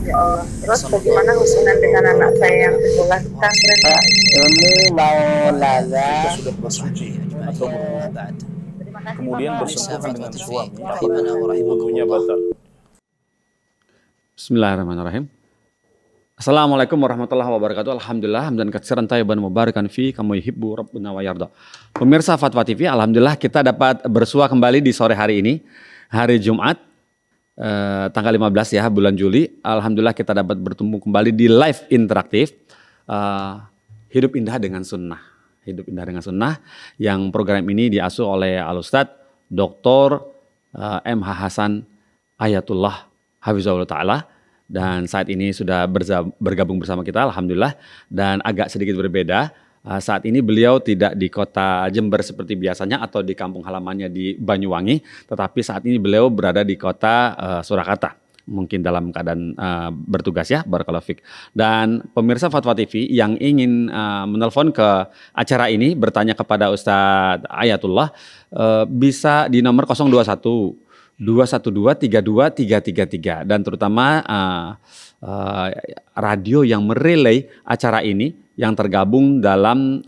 Ya Allah. Terus bagaimana hubungan dengan anak saya yang sekolah di pesantren? Ini mau nanya, Kita sudah bersuci atau berwudu, Terima kasih kemudian Bapak. bersentuhan dengan suami, rahimana wa wudunya batal. Bismillahirrahmanirrahim. Assalamualaikum warahmatullahi wabarakatuh. Alhamdulillah hamdan katsiran thayyiban mubarakan fi kama yuhibbu rabbuna wa yarda. Pemirsa Fatwa TV, alhamdulillah kita dapat bersua kembali di sore hari ini, hari Jumat tanggal 15 ya, bulan Juli. Alhamdulillah kita dapat bertemu kembali di live interaktif Hidup Indah dengan Sunnah. Hidup Indah dengan Sunnah yang program ini diasuh oleh Al-Ustadz Dr. M.H. Hasan Ayatullah Hafizahullah Ta'ala. Dan saat ini sudah bergabung bersama kita, alhamdulillah. Dan agak sedikit berbeda, saat ini beliau tidak di kota Jember seperti biasanya atau di kampung halamannya di Banyuwangi, tetapi saat ini beliau berada di kota Surakarta, mungkin dalam keadaan bertugas ya, barakallahu fik. Dan pemirsa Fatwa TV yang ingin menelpon ke acara ini, bertanya kepada Ustadz Ayatullah, bisa di nomor 021 212 32 333, dan terutama radio yang merelay acara ini yang tergabung dalam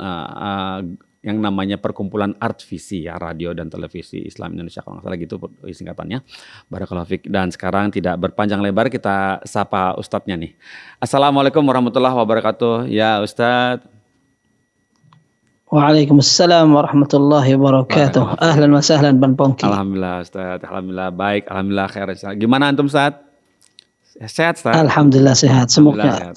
yang namanya Perkumpulan Art Visi ya, radio dan televisi Islam Indonesia kalau nggak salah gitu singkatannya. Barakallahu fiik. Dan sekarang tidak berpanjang lebar, kita sapa ustadznya nih. Assalamualaikum warahmatullahi wabarakatuh ya Ustadz. Waalaikumsalam warahmatullahi wabarakatuh. Ahlan wa sahlan Ban Pongki. Alhamdulillah Ustadz, alhamdulillah baik, alhamdulillah khair. Gimana antum Ustadz? Sehat Ustadz? Alhamdulillah sehat.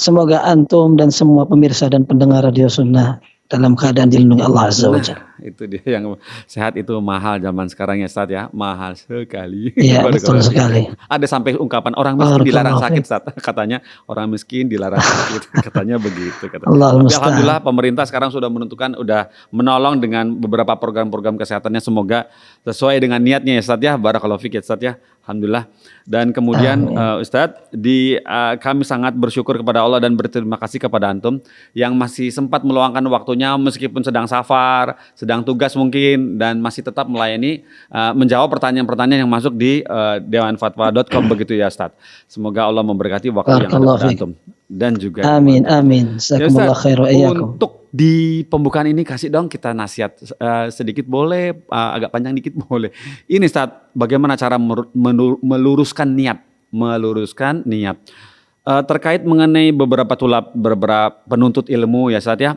Semoga antum dan semua pemirsa dan pendengar Radio Sunnah dalam keadaan dilindungi Allah Azza wa Jalla. Itu dia, yang sehat itu mahal zaman sekarang ya Ustadz ya, mahal sekali. Iya betul sekali. Ada sampai ungkapan orang miskin dilarang sakit Ustadz, katanya orang miskin dilarang sakit, katanya begitu. Tapi alhamdulillah pemerintah sekarang sudah menentukan, udah menolong dengan beberapa program-program kesehatannya, semoga sesuai dengan niatnya ya Ustadz ya, barakallahu fiik ya Ustadz ya, alhamdulillah. Dan kemudian Ustadz, kami sangat bersyukur kepada Allah dan berterima kasih kepada antum yang masih sempat meluangkan waktunya meskipun sedang safar, sedang tugas mungkin, dan masih tetap melayani menjawab pertanyaan-pertanyaan yang masuk di dewanfatwa.com begitu ya Ustadz. Semoga Allah memberkati waktu yang ada pada antum dan juga amin amin. Jazakumullah khairan iyyakum. Untuk di pembukaan ini kasih dong kita nasihat sedikit boleh, agak panjang dikit boleh. Ini Ustadz, bagaimana cara meluruskan niat terkait mengenai beberapa penuntut ilmu ya Ustadz ya.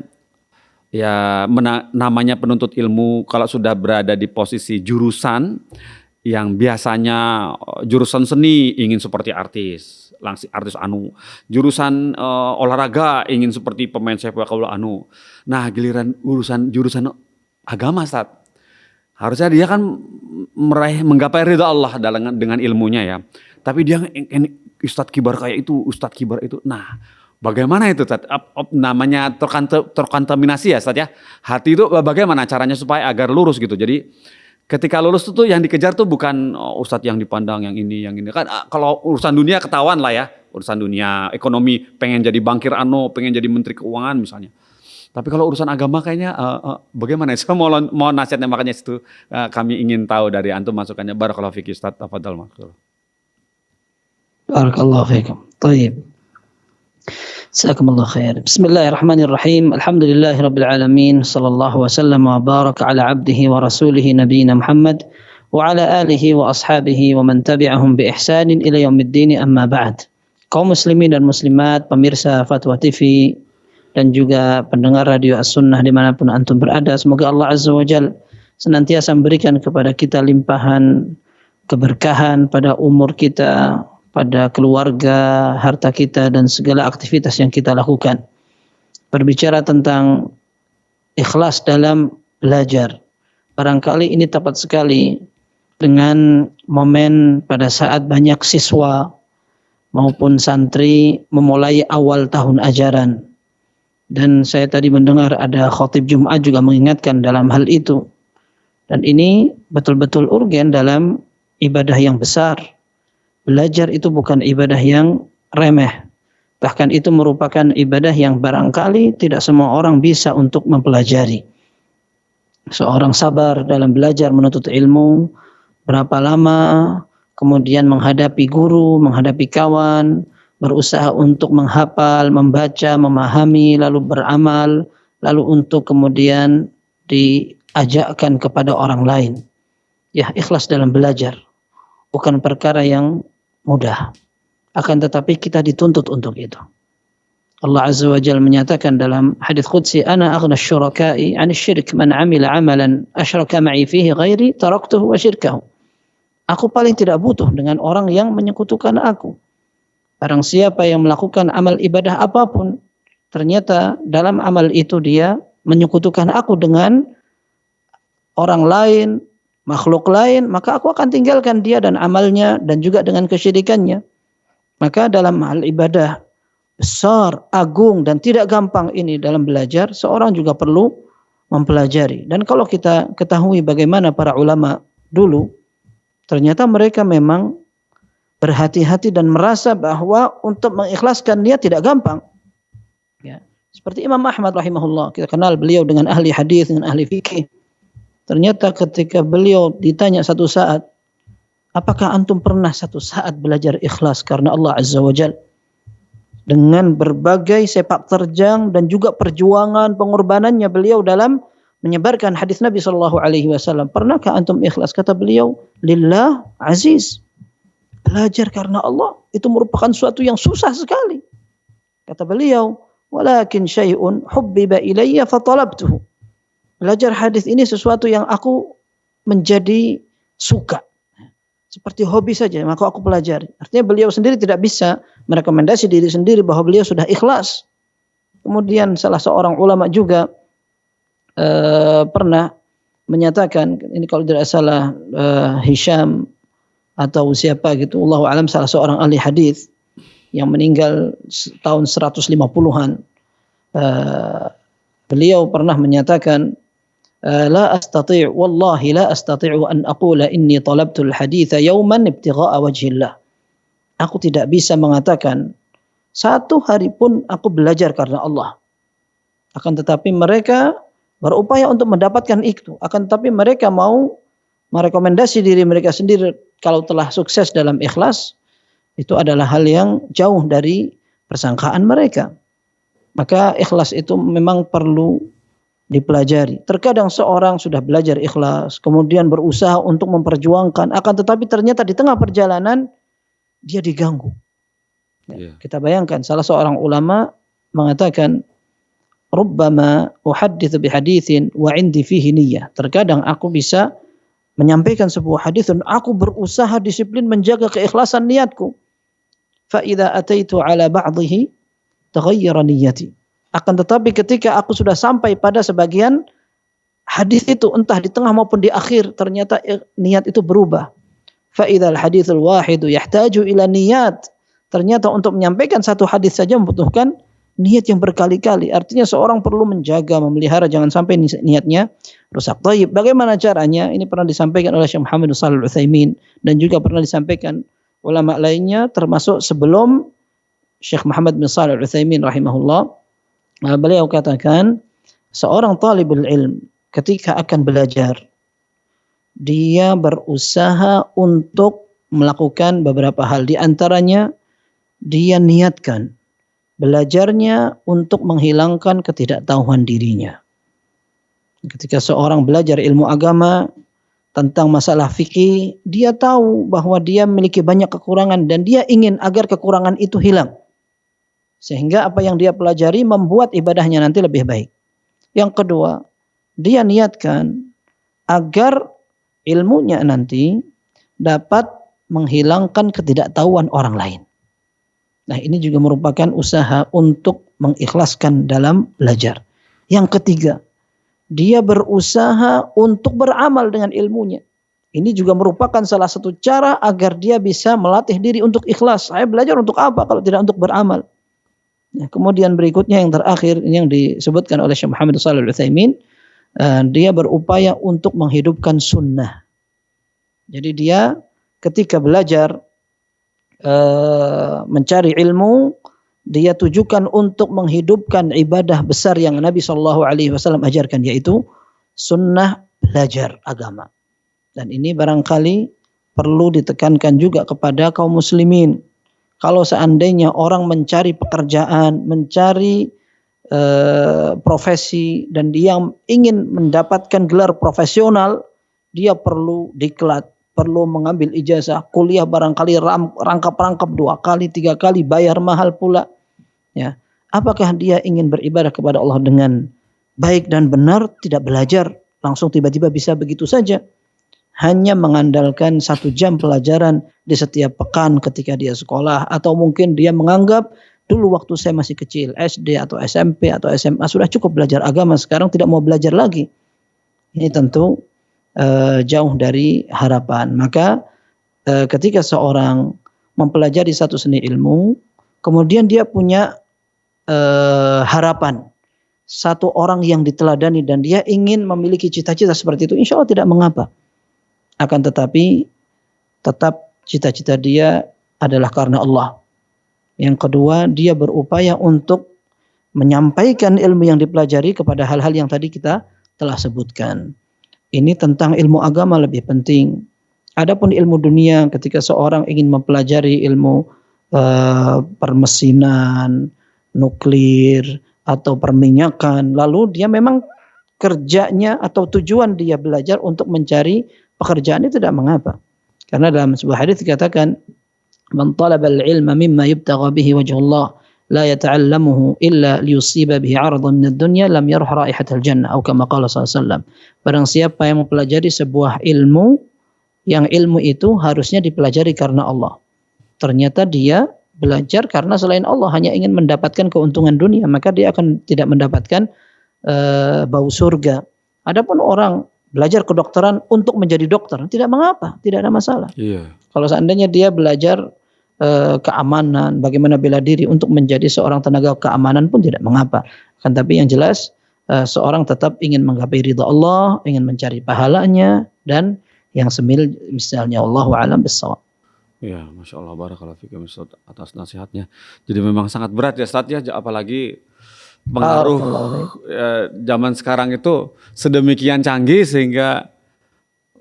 Ya namanya penuntut ilmu kalau sudah berada di posisi jurusan yang biasanya jurusan seni ingin seperti artis anu, jurusan olahraga ingin seperti pemain sepak bola anu. Nah giliran jurusan agama Ustaz, harusnya dia kan menggapai ridha Allah dengan ilmunya ya. Tapi dia Ustadz kibar kayak itu, Ustadz kibar itu. Nah bagaimana itu Ustaz? Namanya terkontaminasi ya Ustaz ya. Hati itu bagaimana caranya supaya agar lurus gitu. Jadi ketika lurus itu yang dikejar tuh bukan Ustadz yang dipandang yang ini. Kan kalau urusan dunia ketahuan lah ya. Urusan dunia, ekonomi, pengen jadi bankir pengen jadi menteri keuangan misalnya. Tapi kalau urusan agama kayaknya bagaimana? Saya mau nasihatnya, makanya itu kami ingin tahu dari antum masukannya. Barakallahu fiik Ustaz. Tafadhal maksud. Barakallahu fiikum. Baik. Jazakumullah khair. Bismillahirrahmanirrahim. Alhamdulillahi rabbil alamin. Sallallahu wasallam wa baraka ala abdihi wa rasulihi nabiyina Muhammad wa ala alihi wa ashabihi wa man tabi'ahum bi ihsanin ila yaumiddin, amma ba'd. Kaum muslimin dan muslimat, pemirsa Fatwa TV dan juga pendengar Radio As-Sunnah dimanapun antum berada, semoga Allah Azza wa Jalla senantiasa memberikan kepada kita limpahan keberkahan pada umur kita, pada keluarga, harta kita, dan segala aktivitas yang kita lakukan. Berbicara tentang ikhlas dalam belajar, barangkali ini tepat sekali dengan momen pada saat banyak siswa maupun santri memulai awal tahun ajaran. Dan saya tadi mendengar ada khotib Jumat juga mengingatkan dalam hal itu. Dan ini betul-betul urgen dalam ibadah yang besar. Belajar itu bukan ibadah yang remeh. Bahkan itu merupakan ibadah yang barangkali tidak semua orang bisa untuk mempelajari. Seorang sabar dalam belajar menuntut ilmu, berapa lama, kemudian menghadapi guru, menghadapi kawan, berusaha untuk menghafal, membaca, memahami, lalu beramal, lalu untuk kemudian diajakkan kepada orang lain. Ya, ikhlas dalam belajar bukan perkara yang mudah. Akan tetapi kita dituntut untuk itu. Allah Azza wa Jalla menyatakan dalam hadis qudsi, "Ana aghna asy-syuraka'i 'ani asy-syirk, man 'amila 'amalan asyraka ma'i fihi ghairi taraktuhu wa syirkahu." Aku paling tidak butuh dengan orang yang menyekutukan aku. Barang siapa yang melakukan amal ibadah apapun, ternyata dalam amal itu dia menyekutukan aku dengan orang lain, makhluk lain, maka aku akan tinggalkan dia dan amalnya dan juga dengan kesyirikannya. Maka dalam hal ibadah besar, agung dan tidak gampang ini dalam belajar, seorang juga perlu mempelajari. Dan kalau kita ketahui bagaimana para ulama dulu, ternyata mereka memang berhati-hati dan merasa bahwa untuk mengikhlaskan niat tidak gampang. Ya. Seperti Imam Ahmad rahimahullah, kita kenal beliau dengan ahli hadis, dengan ahli fikih. Ternyata ketika beliau ditanya satu saat, apakah antum pernah satu saat belajar ikhlas karena Allah Azza wa Jalla? Dengan berbagai sepak terjang dan juga perjuangan pengorbanannya beliau dalam menyebarkan hadis Nabi sallallahu alaihi wasallam. Pernahkah antum ikhlas? Kata beliau, lillah aziz. Belajar karena Allah itu merupakan suatu yang susah sekali. Kata beliau, walakin syai'un hubbiba ilayya fatalabtuhu. Belajar hadis ini sesuatu yang aku menjadi suka. Seperti hobi saja, maka aku pelajari. Artinya beliau sendiri tidak bisa merekomendasi diri sendiri bahwa beliau sudah ikhlas. Kemudian salah seorang ulama juga pernah menyatakan, ini kalau tidak salah Hisham atau siapa gitu, Allahu a'lam, salah seorang ahli hadis yang meninggal tahun 150-an. Beliau pernah menyatakan, la astati' wallahi la astati'u an aqula inni talabtul haditha yawman ibtigha'a wajhillah. Aku tidak bisa mengatakan satu hari pun aku belajar karena Allah. Akan tetapi mereka berupaya untuk mendapatkan itu. Akan tetapi mereka mau merekomendasi diri mereka sendiri kalau telah sukses dalam ikhlas, itu adalah hal yang jauh dari persangkaan mereka. Maka ikhlas itu memang perlu dipelajari. Terkadang seorang sudah belajar ikhlas, kemudian berusaha untuk memperjuangkan, akan tetapi ternyata di tengah perjalanan dia diganggu. Kita bayangkan salah seorang ulama mengatakan, rubbama uhadditsu bihaditsin wa 'indi fihi niyyah. Terkadang aku bisa menyampaikan sebuah hadis dan aku berusaha disiplin menjaga keikhlasan niatku. Fa idza ataitu 'ala ba'dhihi taghayyara niyyati. Akan tetapi ketika aku sudah sampai pada sebagian hadis itu, entah di tengah maupun di akhir, ternyata niat itu berubah. Fa idzal haditsul wahidu yahtaju ila niyat. Ternyata untuk menyampaikan satu hadis saja membutuhkan niat yang berkali-kali. Artinya seorang perlu menjaga, memelihara, jangan sampai niatnya rusak. Baik, bagaimana caranya? Ini pernah disampaikan oleh Syekh Muhammad Shalih Al-Utsaimin dan juga pernah disampaikan ulama lainnya, termasuk sebelum Syekh Muhammad bin Shalih Al-Utsaimin rahimahullah. Beliau katakan, seorang talibul ilm ketika akan belajar, dia berusaha untuk melakukan beberapa hal. Di antaranya, dia niatkan belajarnya untuk menghilangkan ketidaktahuan dirinya. Ketika seorang belajar ilmu agama tentang masalah fikih, dia tahu bahwa dia memiliki banyak kekurangan dan dia ingin agar kekurangan itu hilang. Sehingga apa yang dia pelajari membuat ibadahnya nanti lebih baik. Yang kedua, dia niatkan agar ilmunya nanti dapat menghilangkan ketidaktahuan orang lain. Nah, ini juga merupakan usaha untuk mengikhlaskan dalam belajar. Yang ketiga, dia berusaha untuk beramal dengan ilmunya. Ini juga merupakan salah satu cara agar dia bisa melatih diri untuk ikhlas. Saya belajar untuk apa kalau tidak untuk beramal? Nah, kemudian berikutnya yang terakhir, ini yang disebutkan oleh Syekh Muhammad Shalih Al-Utsaimin, dia berupaya untuk menghidupkan sunnah. Jadi dia ketika belajar mencari ilmu, dia tujukan untuk menghidupkan ibadah besar yang Nabi SAW ajarkan, yaitu sunnah belajar agama. Dan ini barangkali perlu ditekankan juga kepada kaum muslimin. Kalau seandainya orang mencari pekerjaan, mencari profesi, dan dia ingin mendapatkan gelar profesional, dia perlu diklat, perlu mengambil ijazah, kuliah barangkali rangkap-rangkap 2 kali, 3 kali, bayar mahal pula. Ya, apakah dia ingin beribadah kepada Allah dengan baik dan benar, tidak belajar, langsung tiba-tiba bisa begitu saja? Hanya mengandalkan 1 jam pelajaran di setiap pekan ketika dia sekolah, atau mungkin dia menganggap dulu waktu saya masih kecil, SD atau SMP atau SMA sudah cukup belajar agama, sekarang tidak mau belajar lagi. Ini tentu jauh dari harapan. Maka ketika seorang mempelajari satu seni ilmu, kemudian dia punya harapan satu orang yang diteladani dan dia ingin memiliki cita-cita seperti itu, insya Allah tidak mengapa. Akan tetapi tetap cita-cita dia adalah karena Allah. Yang kedua, dia berupaya untuk menyampaikan ilmu yang dipelajari kepada hal-hal yang tadi kita telah sebutkan. Ini tentang ilmu agama lebih penting. Adapun ilmu dunia, ketika seorang ingin mempelajari ilmu permesinan, nuklir, atau perminyakan, lalu dia memang kerjanya atau tujuan dia belajar untuk mencari pekerjaan, itu tidak mengapa. Karena dalam sebuah hadis dikatakan, "Man talaba al-ilma mimma yubtagha bihi wajhullah la yata'allamuhu illa liyusiba bihi 'aradan min ad-dunya lam yarh raihatal jannah," atau kama qala sallallahu alaihi wasallam. Barang siapa yang mempelajari sebuah ilmu, yang ilmu itu harusnya dipelajari karena Allah, ternyata dia belajar karena selain Allah, hanya ingin mendapatkan keuntungan dunia, maka dia akan tidak mendapatkan bau surga. Adapun orang belajar kedokteran untuk menjadi dokter, tidak mengapa, tidak ada masalah. Iya. Kalau seandainya dia belajar keamanan, bagaimana bela diri untuk menjadi seorang tenaga keamanan pun tidak mengapa. Kan tapi yang jelas seorang tetap ingin menggapai ridha Allah, ingin mencari pahalanya, dan yang misalnya Allahu a'lam bissawab. Ya, Masya Allah, barakallahu fikum Ustaz atas nasihatnya. Jadi memang sangat berat ya Ustaz ya, apalagi pengaruh zaman sekarang itu sedemikian canggih sehingga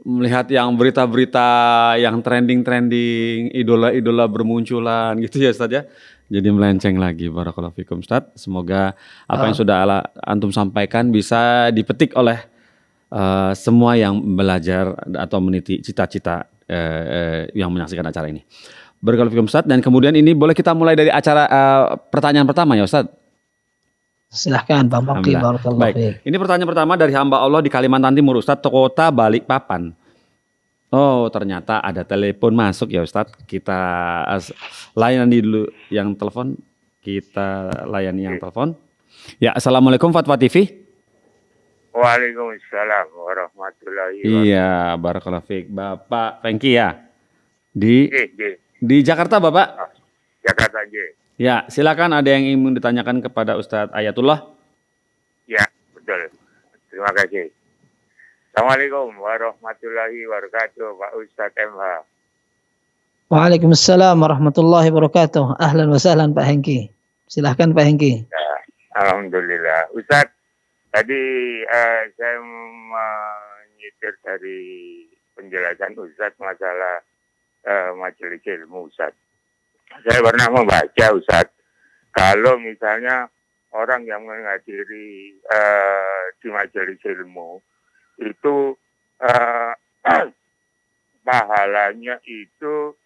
melihat yang berita-berita yang trending-trending, idola-idola bermunculan gitu ya Ustaz ya. Jadi melenceng lagi, barakallahu fikum Ustaz. Semoga apa yang sudah antum sampaikan bisa dipetik oleh semua yang belajar atau meniti cita-cita yang menyaksikan acara ini. Barakallahu fikum Ustaz. Dan kemudian ini boleh kita mulai dari acara pertanyaan pertama ya Ustaz. Silahkan Bang Fakih, barakallahu Baik, fiik. ini pertanyaan pertama dari hamba Allah di Kalimantan Timur Ustaz, kota Balikpapan. Oh, ternyata ada telepon masuk ya Ustaz. Kita layani dulu yang telepon. Kita layani yang telepon. Ya, Assalamualaikum Fatwa TV. Waalaikumsalam warahmatullahi wabarakatuh. Iya, barakallahu fiik. Bapak Fengki ya. Di Jakarta Bapak? Jakarta J. Ya, silakan, ada yang ingin ditanyakan kepada Ustadz Ayatullah. Ya, betul. Terima kasih. Assalamualaikum warahmatullahi wabarakatuh, Pak Ustadz MH. Waalaikumsalam warahmatullahi wabarakatuh. Ahlan wa sahlan Pak Hengki. Silahkan Pak Hengki. Ya, alhamdulillah. Ustadz, tadi saya menyitir dari penjelasan Ustadz masalah majelis ilmu Ustadz. Saya pernah membaca Ustadz, kalau misalnya orang yang menghadiri di majelis ilmu itu pahalanya itu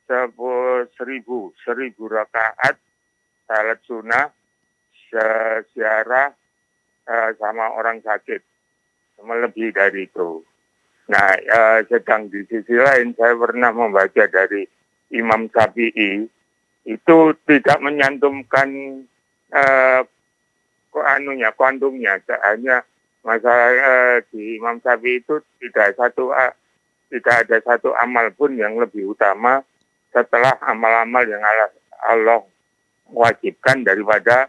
1000 rakaat salat sunnah ziarah sama orang sakit, melebihi dari itu. Nah, sedang di sisi lain saya pernah membaca dari Imam Syafi'i itu tidak menyantumkan kuantumnya, hanya masalah di Imam Syafi'i itu tidak ada satu amal pun yang lebih utama setelah amal-amal yang Allah wajibkan daripada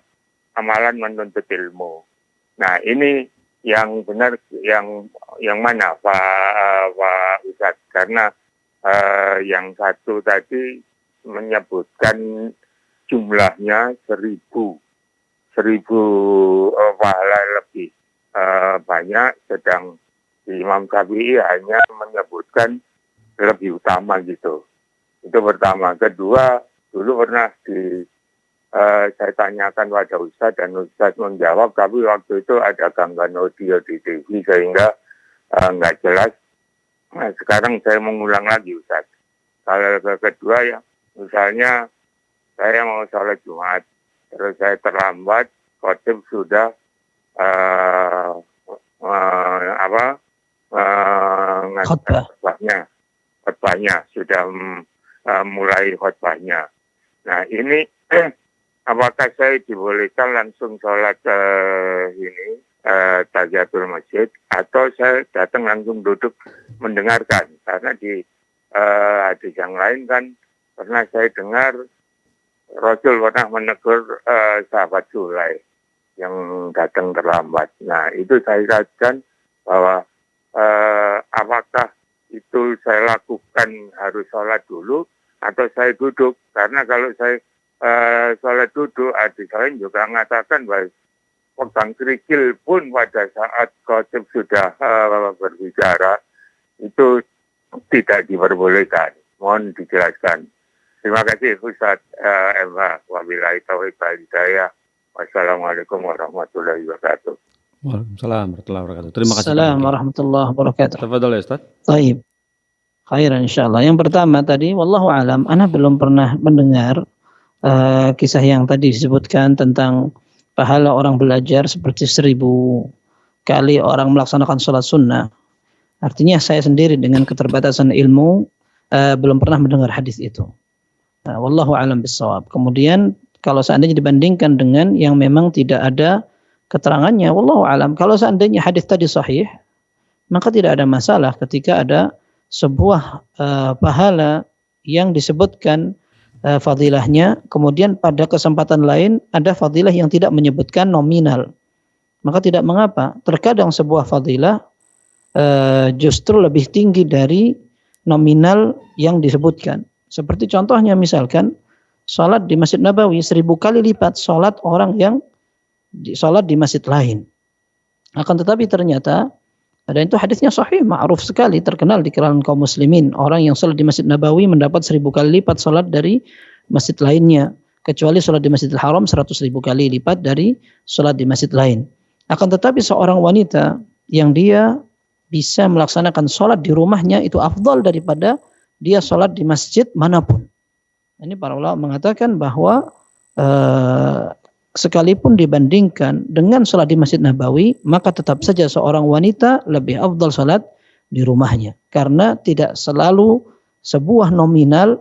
amalan menuntut ilmu. Nah, ini yang benar yang mana Pak Ustadz? Karena yang satu tadi menyebutkan jumlahnya 1000 pahala lebih banyak, sedang Imam Syafi'i hanya menyebutkan lebih utama gitu. Itu pertama. Kedua, dulu pernah saya tanyakan pada Ustadz dan Ustadz menjawab, tapi waktu itu ada gangguan audio di TV sehingga nggak jelas. Nah, sekarang saya mengulang lagi Ustadz. Kalau kedua ya, misalnya saya mau sholat Jumat, terus saya terlambat, khotib sudah khotbahnya sudah mulai khotbahnya. Nah ini apakah saya dibolehkan langsung sholat tahiyatul masjid atau saya datang langsung duduk mendengarkan? Karena di hadis yang lain kan pernah saya dengar Rasul pernah menegur sahabat Sulai yang datang terlambat. Nah itu saya katakan bahwa apakah itu saya lakukan harus sholat dulu atau saya duduk? Karena kalau saya sholat duduk, hadis lain juga mengatakan bahwa pegang kerikil pun pada saat khotib sudah berbicara itu tidak diperbolehkan. Mohon dijelaskan. Terima kasih Ustaz MH. Wabillahi taufiq wal hidayah. Wassalamualaikum warahmatullahi wabarakatuh. Waalaikumsalam warahmatullahi wabarakatuh. Terima kasih. Assalamualaikum warahmatullahi wabarakatuh. Tafadhol ya Ustaz. Baik. Khairan insyaallah. Yang pertama tadi wallahu alam, ana belum pernah mendengar kisah yang tadi disebutkan tentang pahala orang belajar seperti 1000 kali orang melaksanakan sholat sunnah. Artinya saya sendiri dengan keterbatasan ilmu belum pernah mendengar hadis itu. Wallahu alam bissawab. Kemudian kalau seandainya dibandingkan dengan yang memang tidak ada keterangannya, wallahu alam, kalau seandainya hadis tadi sahih, maka tidak ada masalah ketika ada sebuah pahala yang disebutkan fadilahnya, kemudian pada kesempatan lain ada fadilah yang tidak menyebutkan nominal. Maka tidak mengapa, terkadang sebuah fadilah justru lebih tinggi dari nominal yang disebutkan. Seperti contohnya misalkan salat di Masjid Nabawi 1000 kali lipat salat orang yang salat di masjid lain. Akan tetapi ternyata dan itu hadisnya sahih, ma'ruf sekali, terkenal di kalangan kaum muslimin. Orang yang salat di Masjid Nabawi mendapat 1000 kali lipat salat dari masjid lainnya, kecuali salat di Masjidil Haram 100.000 kali lipat dari salat di masjid lain. Akan tetapi seorang wanita yang dia bisa melaksanakan salat di rumahnya itu afdal daripada dia salat di masjid manapun. Ini para ulama mengatakan bahwa sekalipun dibandingkan dengan salat di Masjid Nabawi, maka tetap saja seorang wanita lebih afdal salat di rumahnya. Karena tidak selalu sebuah nominal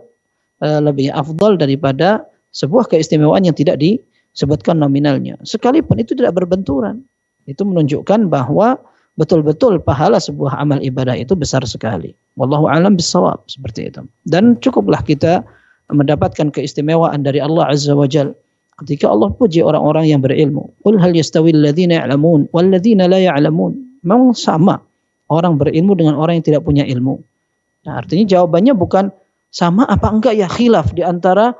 lebih afdal daripada sebuah keistimewaan yang tidak disebutkan nominalnya. Sekalipun itu tidak berbenturan. Itu menunjukkan bahwa betul-betul pahala sebuah amal ibadah itu besar sekali. Wallahu a'lam bissawab, seperti itu. Dan cukuplah kita mendapatkan keistimewaan dari Allah Azza wa Jalla ketika Allah puji orang-orang yang berilmu. Qul hal yastawil ladzina ya'lamun wal ladzina la ya'lamun. Memang sama orang berilmu dengan orang yang tidak punya ilmu. Nah, artinya jawabannya bukan sama apa enggak, ya khilaf di antara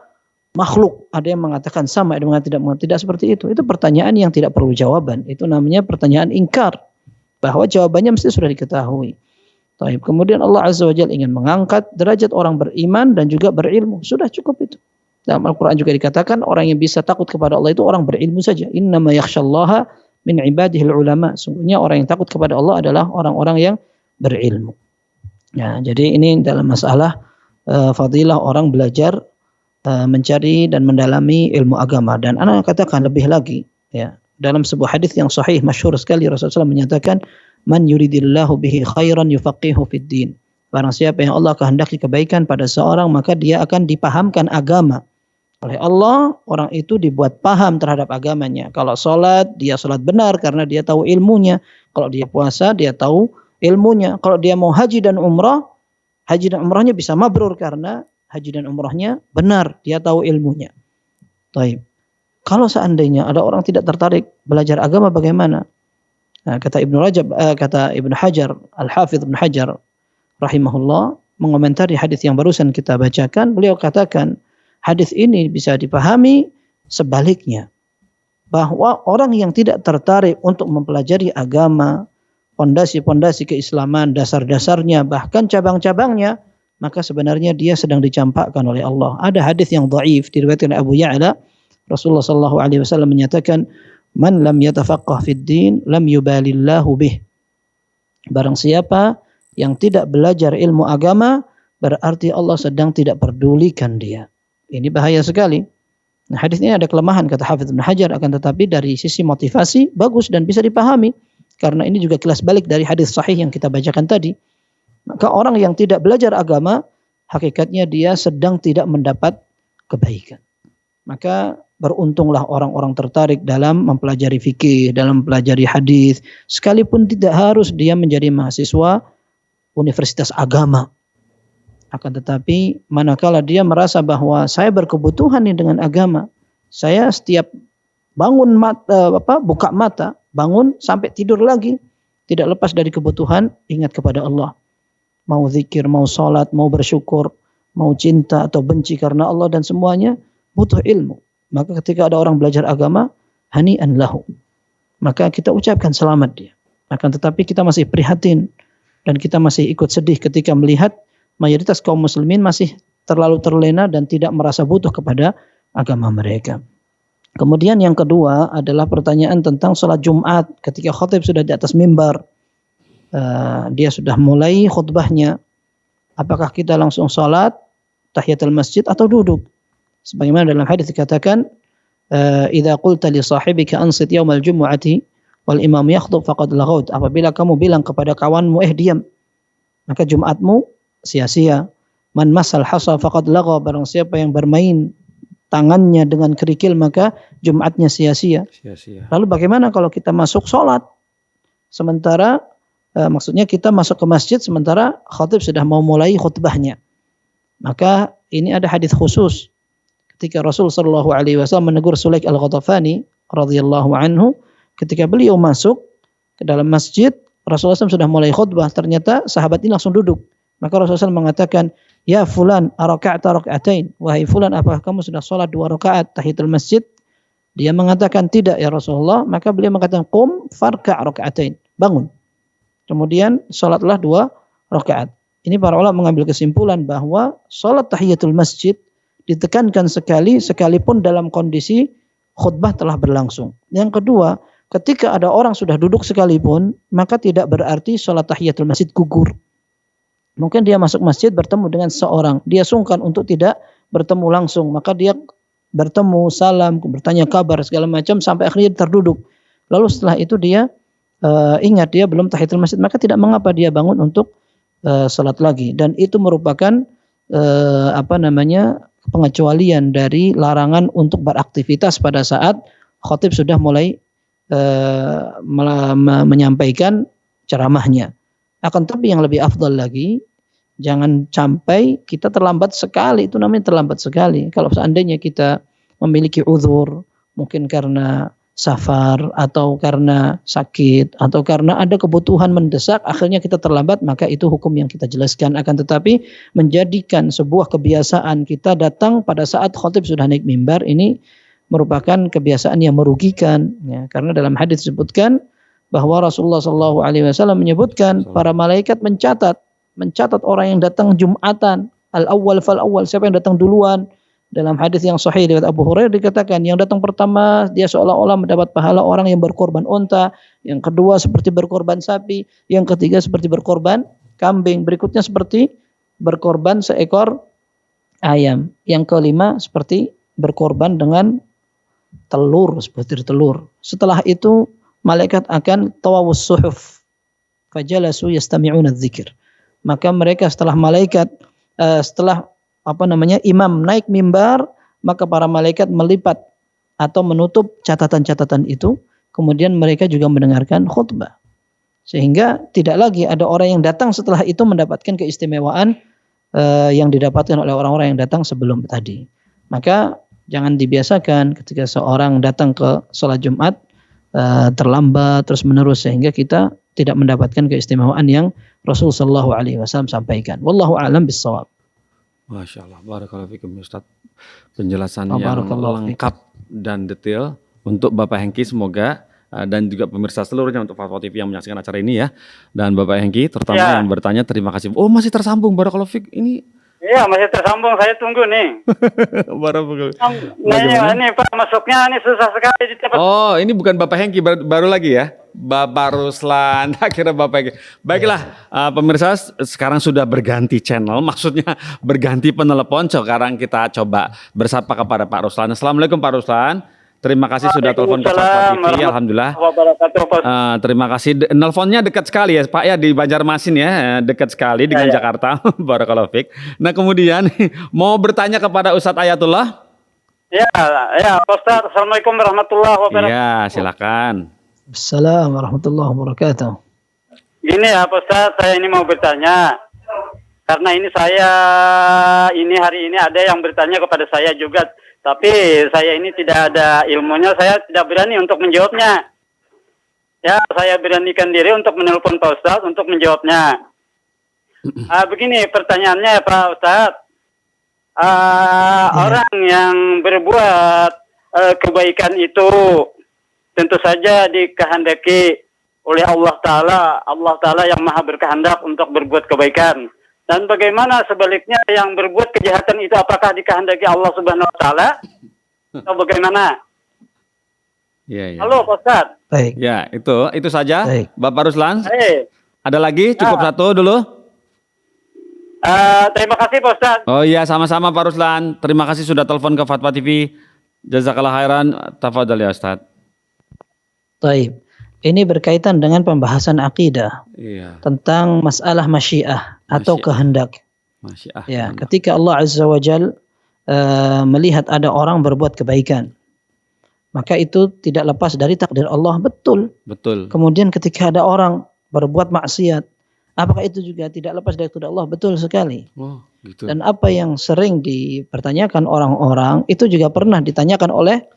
makhluk. Ada yang mengatakan sama, ada yang mengatakan tidak seperti itu. Itu pertanyaan yang tidak perlu jawaban. Itu namanya pertanyaan ingkar, bahwa jawabannya mesti sudah diketahui. Kemudian Allah Azza wa Jalla ingin mengangkat derajat orang beriman dan juga berilmu. Sudah cukup itu. Dalam Al-Quran juga dikatakan orang yang bisa takut kepada Allah itu orang berilmu saja. Innama yakhshallaha min ibadihil ulama. Sungguhnya orang yang takut kepada Allah adalah orang-orang yang berilmu. Ya, jadi ini dalam masalah fadilah orang belajar mencari dan mendalami ilmu agama. Dan anak katakan lebih lagi, ya, dalam sebuah hadis yang sahih masyhur sekali Rasulullah SAW menyatakan, man yuridillahu bihi khairan yufaqihu fid din. Barang siapa yang Allah kehendaki kebaikan pada seorang, maka dia akan dipahamkan agama. Oleh Allah, orang itu dibuat paham terhadap agamanya. Kalau sholat, dia sholat benar karena dia tahu ilmunya. Kalau dia puasa, dia tahu ilmunya. Kalau dia mau haji dan umrah, haji dan umrahnya bisa mabrur karena haji dan umrahnya benar, dia tahu ilmunya. Baik. Kalau seandainya ada orang tidak tertarik belajar agama, bagaimana? Nah, kata Ibnu Hajar, Al-Hafidh Ibnu Hajar rahimahullah mengomentari hadis yang barusan kita bacakan, beliau katakan hadis ini bisa dipahami sebaliknya, bahwa orang yang tidak tertarik untuk mempelajari agama, pondasi-pondasi keislaman, dasar-dasarnya, bahkan cabang-cabangnya, maka sebenarnya dia sedang dicampakkan oleh Allah. Ada hadis yang dhaif diriwayatkan Abu Ya'la, Rasulullah sallallahu alaihi wasallam menyatakan, "Man lam yatafaqqah fid din lam yubalillahu bih." Barang siapa yang tidak belajar ilmu agama, berarti Allah sedang tidak pedulikan dia. Ini bahaya sekali. Nah, hadis ini ada kelemahan kata Hafidz Ibnu Hajar, akan tetapi dari sisi motivasi bagus dan bisa dipahami. Karena ini juga kilas balik dari hadis sahih yang kita bacakan tadi. Maka orang yang tidak belajar agama, hakikatnya dia sedang tidak mendapat kebaikan. Maka beruntunglah orang-orang tertarik dalam mempelajari fikih, dalam mempelajari hadis, sekalipun tidak harus dia menjadi mahasiswa universitas agama. Akan tetapi manakala dia merasa bahwa saya berkebutuhan nih dengan agama, saya setiap bangun buka mata, bangun sampai tidur lagi, tidak lepas dari kebutuhan ingat kepada Allah. Mau zikir, mau sholat, mau bersyukur, mau cinta atau benci karena Allah dan semuanya butuh ilmu. Maka ketika ada orang belajar agama, hani'an lahu. Maka kita ucapkan selamat dia. Akan tetapi kita masih prihatin dan kita masih ikut sedih ketika melihat mayoritas kaum muslimin masih terlalu terlena dan tidak merasa butuh kepada agama mereka. Kemudian yang kedua adalah pertanyaan tentang sholat Jumat ketika khatib sudah di atas mimbar. Dia sudah mulai khutbahnya. Apakah kita langsung sholat tahiyatul masjid atau duduk? Sebagaimana dalam hadis dikatakan, "Idza qulta li sahibika ansit yaumal jumu'ati wal imam yakhtub faqad laghawt." Apabila kamu bilang kepada kawanmu, diam, maka Jumatmu sia-sia. Man masal hasa faqad laghaw, barang siapa yang bermain tangannya dengan kerikil maka Jumatnya sia-sia. Lalu bagaimana kalau kita masuk sholat? Sementara maksudnya kita masuk ke masjid sementara khatib sudah mau mulai khutbahnya. Maka ini ada hadis khusus ketika Rasul sallallahu alaihi wasallam menegur Sulaik Al-Ghatafani radhiyallahu anhu ketika beliau masuk ke dalam masjid, Rasulullah SAW sudah mulai khutbah, ternyata sahabat ini langsung duduk. Maka Rasulullah SAW mengatakan, "Ya fulan, araka'ta raka'atain." Wahai fulan, apakah kamu sudah sholat 2 rakaat tahiyatul masjid? Dia mengatakan, "Tidak ya Rasulullah." Maka beliau mengatakan, "Qum farka' raka'atain." Bangun. Kemudian sholatlah 2 rakaat. Ini para ulama mengambil kesimpulan bahwa sholat tahiyatul masjid ditekankan sekali sekalipun dalam kondisi khutbah telah berlangsung. Yang kedua, ketika ada orang sudah duduk sekalipun, maka tidak berarti sholat tahiyatul masjid gugur. Mungkin dia masuk masjid bertemu dengan seorang, dia sungkan untuk tidak bertemu langsung, maka dia bertemu, salam, bertanya kabar segala macam sampai akhirnya terduduk. Lalu setelah itu dia ingat dia belum tahiyatul masjid, maka tidak mengapa dia bangun untuk salat lagi, dan itu merupakan pengecualian dari larangan untuk beraktivitas pada saat khatib sudah mulai menyampaikan ceramahnya. Akan tapi yang lebih afdal lagi, jangan sampai kita terlambat sekali, itu namanya terlambat sekali. Kalau seandainya kita memiliki uzur, mungkin karena safar atau karena sakit atau karena ada kebutuhan mendesak, akhirnya kita terlambat, maka itu hukum yang kita jelaskan. Akan tetapi menjadikan sebuah kebiasaan kita datang pada saat khatib sudah naik mimbar, ini merupakan kebiasaan yang merugikan, ya, karena dalam hadis disebutkan bahwa Rasulullah SAW menyebutkan para malaikat mencatat orang yang datang Jumatan, al-awwal fal-awwal, siapa yang datang duluan. Dalam hadis yang sahih dari Abu Hurairah dikatakan yang datang pertama dia seolah-olah mendapat pahala orang yang berkorban unta, yang kedua seperti berkorban sapi, yang ketiga seperti berkorban kambing, berikutnya seperti berkorban seekor ayam, yang kelima seperti berkorban dengan telur, seperti telur. Setelah itu malaikat akan tawawus suhuf fajalasu yastami'una dzikir. Maka mereka setelah imam naik mimbar, maka para malaikat melipat atau menutup catatan-catatan itu, kemudian mereka juga mendengarkan khutbah. Sehingga tidak lagi ada orang yang datang setelah itu mendapatkan keistimewaan yang didapatkan oleh orang-orang yang datang sebelum tadi. Maka jangan dibiasakan ketika seorang datang ke sholat Jumat terlambat terus menerus sehingga kita tidak mendapatkan keistimewaan yang Rasulullah SAW sampaikan. Wallahu a'lam bishawab. Masya Allah, barakallahu fikum Ustaz. Penjelasan yang lengkap dan detail untuk Bapak Hengki, semoga dan juga pemirsa seluruhnya untuk Fatwa TV yang menyaksikan acara ini ya. Dan Bapak Hengki terutama Ya. yang bertanya, terima kasih. Oh, masih tersambung, Barakallahu Fik. Ini Iya, masih tersambung. Saya tunggu nih. Barakallahu. Nah, ini Pak, masuknya ini susah sekali di tempat. Oh, ini bukan Bapak Hengki, baru lagi ya? Bapak Ruslan, akhirnya Bapak Hengki. Baiklah, pemirsa sekarang sudah berganti channel, maksudnya berganti penelepon. Sekarang kita coba bersapa kepada Pak Ruslan. Assalamualaikum Pak Ruslan. Terima kasih sudah telepon ke Fatwa TV, Alhamdulillah. Terima kasih. Nelponnya dekat sekali ya Pak ya, di Banjarmasin ya, dekat sekali dengan Jakarta. Barakallahu Fik. Nah kemudian mau bertanya kepada Ustadz Ayatullah. Ya, Pak Ustaz. Assalamualaikum warahmatullahi wabarakatuh. Ya, silakan. Assalamualaikum warahmatullahi wabarakatuh. Gini ya Pak Ustaz, saya ini mau bertanya. Karena ini hari ini ada yang bertanya kepada saya juga. Tapi saya ini tidak ada ilmunya, saya tidak berani untuk menjawabnya. Ya, saya beranikan diri untuk menelpon Pak Ustaz untuk menjawabnya. Begini pertanyaannya Pak Ustaz. Orang yang berbuat kebaikan itu tentu saja dikehendaki oleh Allah Ta'ala yang maha berkehendak untuk berbuat kebaikan. Dan bagaimana sebaliknya yang berbuat kejahatan itu, apakah dikehendaki Allah Subhanahu Wa Ta'ala atau bagaimana? Ya. Halo Pak Ustaz. Baik. Ya, itu saja. Baik. Bapak Ruslan. Hey. Ada lagi? Cukup satu dulu. Terima kasih Pak Ustaz. Oh iya, sama-sama Pak Ruslan. Terima kasih sudah telepon ke Fatwa TV. Jazakallah khairan. Tafadhal ya Ustaz. Baik. Ini berkaitan dengan pembahasan akidah Iya. tentang masalah masyiah atau Masyiah. kehendak. Masyiah. Ya, ketika Allah Azza wa Jal melihat ada orang berbuat kebaikan, maka itu tidak lepas dari takdir Allah, betul. Betul. Kemudian ketika ada orang berbuat maksiat, apakah itu juga tidak lepas dari takdir Allah? Betul sekali. Oh, gitu. Dan apa yang sering dipertanyakan orang-orang itu juga pernah ditanyakan oleh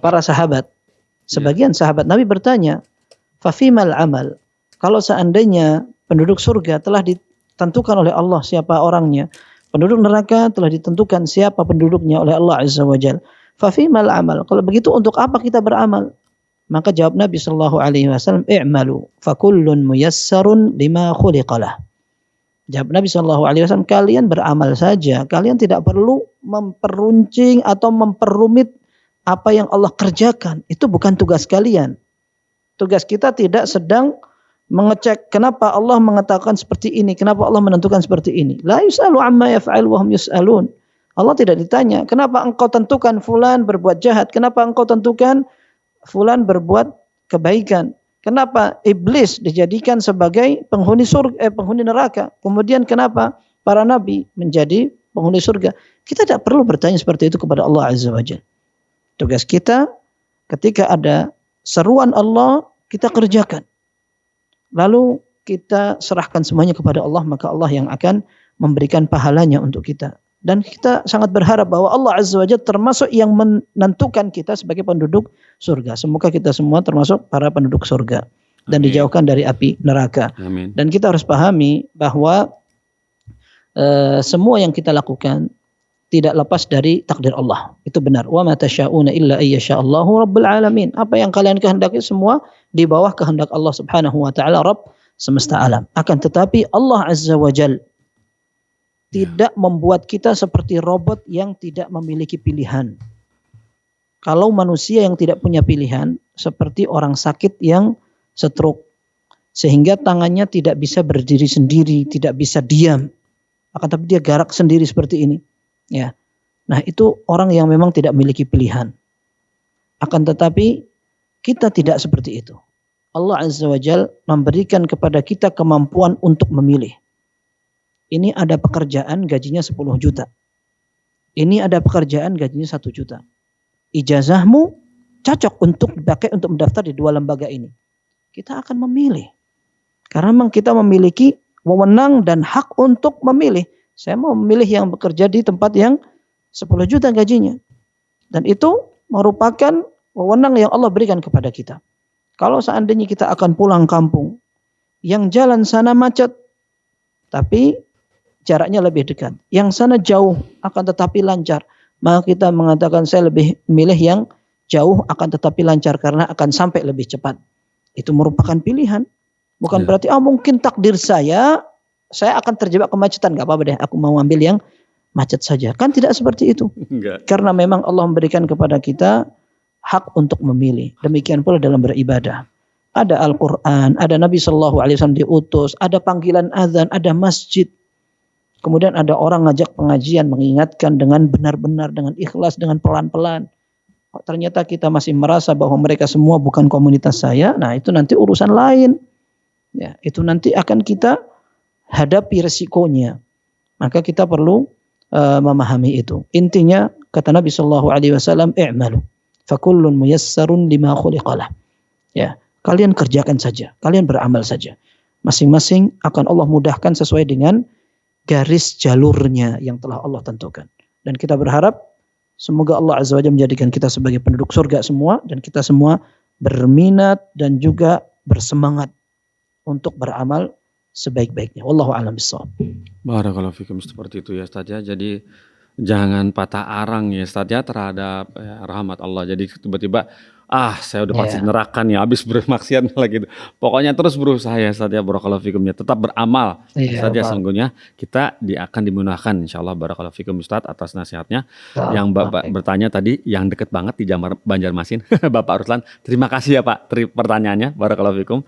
para sahabat. Sebagian sahabat Nabi bertanya, "Fafimal amal?" Kalau seandainya penduduk surga telah ditentukan oleh Allah siapa orangnya, penduduk neraka telah ditentukan siapa penduduknya oleh Allah Azza wa Jalla. Fafimal amal? Kalau begitu untuk apa kita beramal? Maka jawab Nabi sallallahu alaihi wasallam, "I'malu fakullun muyassarun lima khuliqalah." Jawab Nabi sallallahu alaihi wasallam, kalian beramal saja, kalian tidak perlu memperuncing atau memperumit apa yang Allah kerjakan. Itu bukan tugas kalian. Tugas kita tidak sedang mengecek kenapa Allah mengatakan seperti ini, kenapa Allah menentukan seperti ini. La yus'alu amma yaf'al wa hum yus'alun. Allah tidak ditanya, kenapa engkau tentukan fulan berbuat jahat, kenapa engkau tentukan fulan berbuat kebaikan. Kenapa iblis dijadikan sebagai penghuni penghuni neraka? Kemudian kenapa para nabi menjadi penghuni surga? Kita tidak perlu bertanya seperti itu kepada Allah Azza wa Jalla. Tugas kita ketika ada seruan Allah, kita kerjakan. Lalu kita serahkan semuanya kepada Allah, maka Allah yang akan memberikan pahalanya untuk kita. Dan kita sangat berharap bahwa Allah Azza wa Jalla termasuk yang menentukan kita sebagai penduduk surga. Semoga kita semua termasuk para penduduk surga dan Amin. dijauhkan dari api neraka. Amin. Dan kita harus pahami bahwa semua yang kita lakukan tidak lepas dari takdir Allah. Itu benar. Wa ma tasyauna illa ayyasha'allahu rabbul alamin. Apa yang kalian kehendaki semua di bawah kehendak Allah Subhanahu wa taala, Rabb semesta alam. Akan tetapi Allah Azza wa Jalla tidak membuat kita seperti robot yang tidak memiliki pilihan. Kalau manusia yang tidak punya pilihan, seperti orang sakit yang stroke, sehingga tangannya tidak bisa berdiri sendiri, tidak bisa diam, akan tapi dia gerak sendiri seperti ini. Ya, nah itu orang yang memang tidak memiliki pilihan. Akan tetapi kita tidak seperti itu. Allah Azza wa Jalla memberikan kepada kita kemampuan untuk memilih. Ini ada pekerjaan gajinya 10 juta. Ini ada pekerjaan gajinya 1 juta. Ijazahmu cocok untuk dipakai untuk mendaftar di 2 lembaga ini. Kita akan memilih. Karena memang kita memiliki wewenang dan hak untuk memilih. Saya mau memilih yang bekerja di tempat yang 10 juta gajinya. Dan itu merupakan wewenang yang Allah berikan kepada kita. Kalau seandainya kita akan pulang kampung, yang jalan sana macet, tapi jaraknya lebih dekat. Yang sana jauh, akan tetapi lancar. Maka kita mengatakan saya lebih memilih yang jauh akan tetapi lancar karena akan sampai lebih cepat. Itu merupakan pilihan. Bukan berarti mungkin takdir saya akan terjebak kemacetan, nggak apa-apa deh, aku mau ambil yang macet saja. Kan tidak seperti itu. Enggak. Karena memang Allah memberikan kepada kita hak untuk memilih. Demikian pula dalam beribadah. Ada Al-Quran, ada Nabi SAW diutus, ada panggilan azan, ada masjid. Kemudian ada orang ngajak pengajian, mengingatkan dengan benar-benar, dengan ikhlas, dengan pelan-pelan. Ternyata kita masih merasa bahwa mereka semua bukan komunitas saya. Nah, itu nanti urusan lain. Ya, itu nanti akan kita hadapi resikonya. Maka kita perlu memahami itu. Intinya kata Nabi SAW, i'malu fakullun muyassarun lima khuliqalah. Ya, kalian kerjakan saja, kalian beramal saja. Masing-masing akan Allah mudahkan sesuai dengan garis jalurnya yang telah Allah tentukan. Dan kita berharap semoga Allah Azza wa Jalla menjadikan kita sebagai penduduk surga semua, dan kita semua berminat dan juga bersemangat untuk beramal sebaik-baiknya. Wallahu a'lam bishawab. Barakallahu fikum, seperti itu ya Ustaz ya. Jadi jangan patah arang ya Ustaz ya terhadap rahmat Allah. Jadi tiba-tiba saya udah pasti neraka nih, habis bermaksiat lagi. Pokoknya terus berusaha ya Ustaz ya, barakallahu fikum ya. Tetap beramal. Ustaz ya, sesungguhnya kita akan dimudahkan insyaallah. Barakallahu fikum Ustaz atas nasihatnya. Yang Bapak bertanya tadi yang deket banget di Banjarmasin, Bapak Ruslan. Terima kasih ya Pak pertanyaannya. Barakallahu fikum.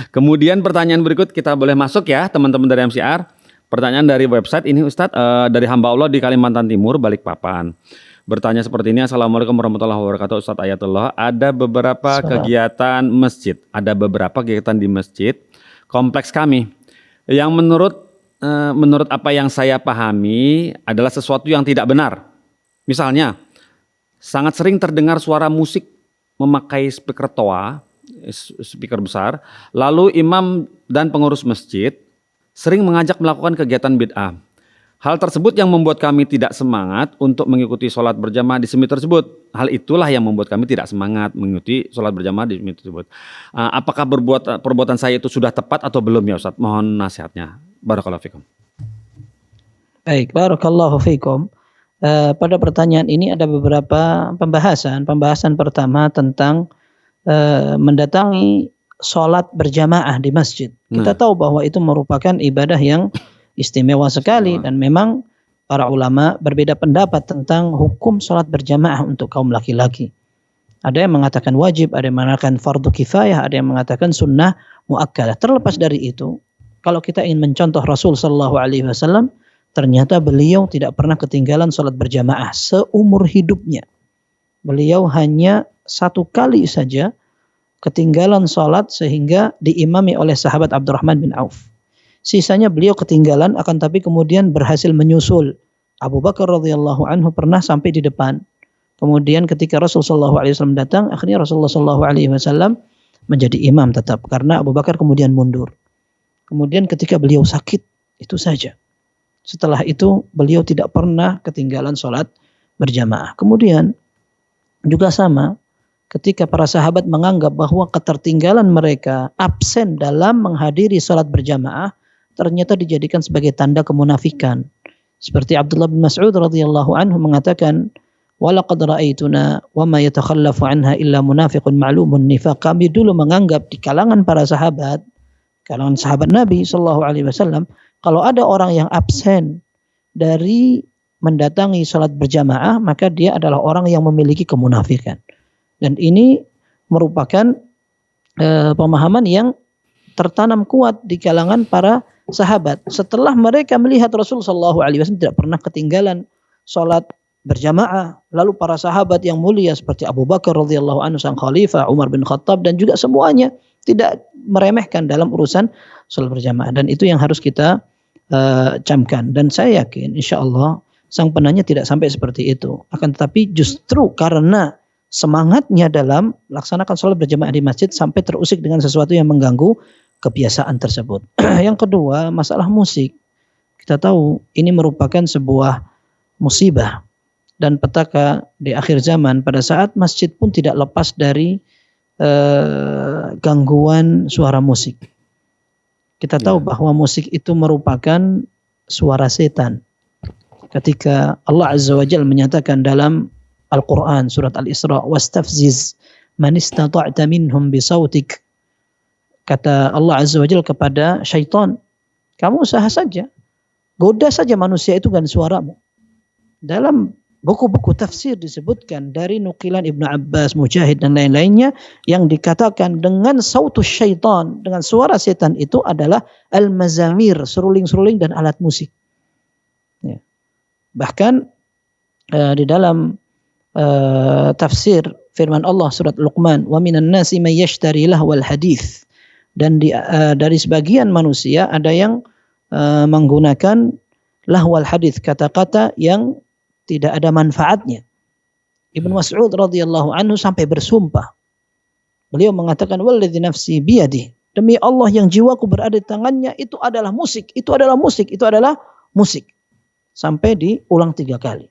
Kemudian pertanyaan berikut kita boleh masuk ya teman-teman dari MCR. Pertanyaan dari website ini Ustaz, dari hamba Allah di Kalimantan Timur, Balikpapan. Bertanya seperti ini, Assalamualaikum warahmatullahi wabarakatuh Ustaz Ayatullah. Ada beberapa kegiatan masjid, di masjid kompleks kami yang menurut apa yang saya pahami adalah sesuatu yang tidak benar. Misalnya, sangat sering terdengar suara musik memakai speaker toa, speaker besar, lalu imam dan pengurus masjid sering mengajak melakukan kegiatan bid'ah. Hal tersebut yang membuat kami tidak semangat untuk mengikuti sholat berjamaah di SMI tersebut. Hal itulah yang membuat kami tidak semangat mengikuti sholat berjamaah di SMI tersebut. Apakah perbuatan saya itu sudah tepat atau belum ya Ustaz? Mohon nasihatnya. Barakallahu fikum. Baik, barakallahu fikum. Pada pertanyaan ini ada beberapa pembahasan. Pembahasan pertama tentang mendatangi sholat berjamaah di masjid. Kita tahu bahwa itu merupakan ibadah yang istimewa sekali, dan memang para ulama berbeda pendapat tentang hukum sholat berjamaah untuk kaum laki-laki. Ada yang mengatakan wajib, ada yang mengatakan fardu kifayah, ada yang mengatakan sunnah muakkadah. Terlepas dari itu, kalau kita ingin mencontoh Rasul sallallahu alaihi wasallam, ternyata beliau tidak pernah ketinggalan sholat berjamaah seumur hidupnya. Beliau hanya satu kali saja ketinggalan sholat sehingga diimami oleh sahabat Abdurrahman bin Auf. Sisanya beliau ketinggalan, akan tapi kemudian berhasil menyusul. Abu Bakar radhiyallahu anhu pernah sampai di depan. Kemudian ketika Rasulullah SAW datang, akhirnya Rasulullah SAW menjadi imam tetap, karena Abu Bakar kemudian mundur. Kemudian ketika beliau sakit, itu saja. Setelah itu beliau tidak pernah ketinggalan sholat berjamaah. Kemudian juga sama, ketika para sahabat menganggap bahwa ketertinggalan mereka, absen dalam menghadiri sholat berjamaah, ternyata dijadikan sebagai tanda kemunafikan. Seperti Abdullah bin Mas'ud radhiyallahu anhu mengatakan, "Walaqad ra'aituna wa ma yatakhallafu anha illa munafiqun ma'lumun nifaq." Kami dulu menganggap di kalangan para sahabat, kalangan sahabat Nabi sallallahu alaihi wasallam, kalau ada orang yang absen dari mendatangi salat berjamaah, maka dia adalah orang yang memiliki kemunafikan. Dan ini merupakan pemahaman yang tertanam kuat di kalangan para sahabat. Setelah mereka melihat Rasul sallallahu alaihi wasallam tidak pernah ketinggalan salat berjamaah, lalu para sahabat yang mulia seperti Abu Bakar radhiyallahu anhu sang khalifah, Umar bin Khattab, dan juga semuanya tidak meremehkan dalam urusan salat berjamaah, dan itu yang harus kita camkan. Dan saya yakin insyaallah sang penanya tidak sampai seperti itu. Akan tetapi justru karena semangatnya dalam melaksanakan salat berjamaah di masjid sampai terusik dengan sesuatu yang mengganggu kebiasaan tersebut. Yang kedua, masalah musik. Kita tahu ini merupakan sebuah musibah dan petaka di akhir zaman, pada saat masjid pun tidak lepas dari gangguan suara musik. Kita tahu bahwa musik itu merupakan suara setan. Ketika Allah Azza wa Jalla menyatakan dalam Al-Quran, surat Al-Isra, wastafziz man istata'ta minhum bisautik. Kata Allah Azza wa Jalla kepada syaitan, kamu usaha saja, goda saja manusia itu dengan suaramu. Dalam buku-buku tafsir disebutkan dari nukilan Ibnu Abbas, Mujahid dan lain-lainnya yang dikatakan dengan sautus syaitan, dengan suara setan itu adalah al-mazamir, seruling-seruling dan alat musik. Ya. Bahkan di dalam tafsir firman Allah surat Luqman, wa minan nasi may yashtari lahwal hadits, dan dari sebagian manusia ada yang menggunakan lahwal hadits, kata-kata yang tidak ada manfaatnya. Ibnu Mas'ud radhiyallahu anhu sampai bersumpah. Beliau mengatakan, walladzi nafsi biyadi, demi Allah yang jiwaku berada di tangannya, itu adalah musik, itu adalah musik, itu adalah musik. Sampai diulang 3 kali.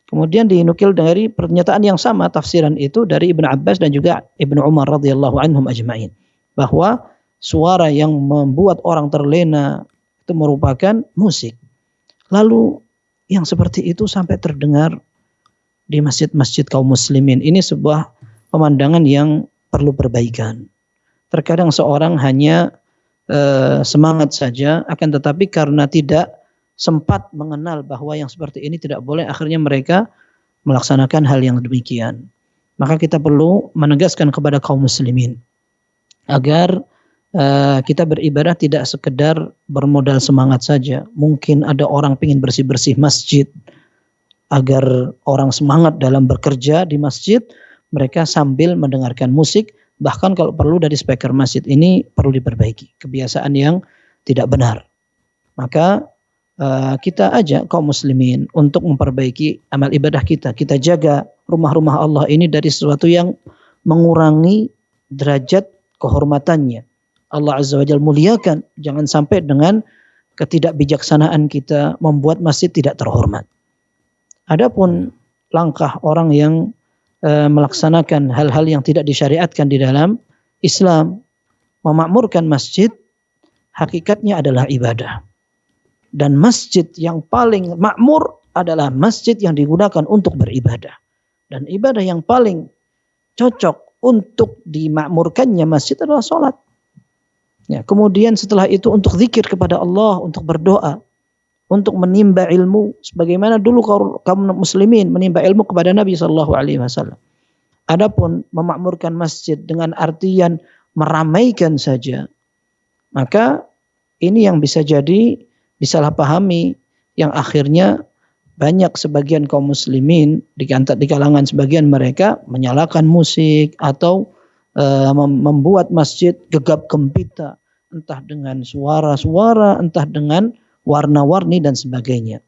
Kemudian dinukil dari pernyataan yang sama, tafsiran itu dari Ibnu Abbas dan juga Ibnu Umar radhiyallahu anhum ajma'in, bahwa suara yang membuat orang terlena itu merupakan musik. Lalu yang seperti itu sampai terdengar di masjid-masjid kaum muslimin. Ini sebuah pemandangan yang perlu perbaikan. Terkadang seorang hanya semangat saja, akan tetapi karena tidak sempat mengenal bahwa yang seperti ini tidak boleh, akhirnya mereka melaksanakan hal yang demikian. Maka kita perlu menegaskan kepada kaum muslimin agar kita beribadah tidak sekedar bermodal semangat saja. Mungkin ada orang ingin bersih-bersih masjid, agar orang semangat dalam bekerja di masjid, mereka sambil mendengarkan musik, bahkan kalau perlu dari speaker masjid. Ini perlu diperbaiki, kebiasaan yang tidak benar. Maka kita ajak kaum muslimin untuk memperbaiki amal ibadah kita. Kita jaga rumah-rumah Allah ini dari sesuatu yang mengurangi derajat kehormatannya. Allah Azza wa Jalla muliakan, jangan sampai dengan ketidakbijaksanaan kita membuat masjid tidak terhormat. Adapun langkah orang yang melaksanakan hal-hal yang tidak disyariatkan di dalam Islam, memakmurkan masjid, hakikatnya adalah ibadah. Dan masjid yang paling makmur adalah masjid yang digunakan untuk beribadah. Dan ibadah yang paling cocok untuk dimakmurkannya masjid adalah sholat. Ya, kemudian setelah itu untuk zikir kepada Allah, untuk berdoa, untuk menimba ilmu, sebagaimana dulu kaum muslimin menimba ilmu kepada Nabi SAW. Adapun memakmurkan masjid dengan artian meramaikan saja, maka ini yang bisa jadi disalahpahami, yang akhirnya banyak sebagian kaum muslimin di kalangan sebagian mereka menyalakan musik atau membuat masjid gegap gempita, entah dengan suara-suara, entah dengan warna-warni dan sebagainya.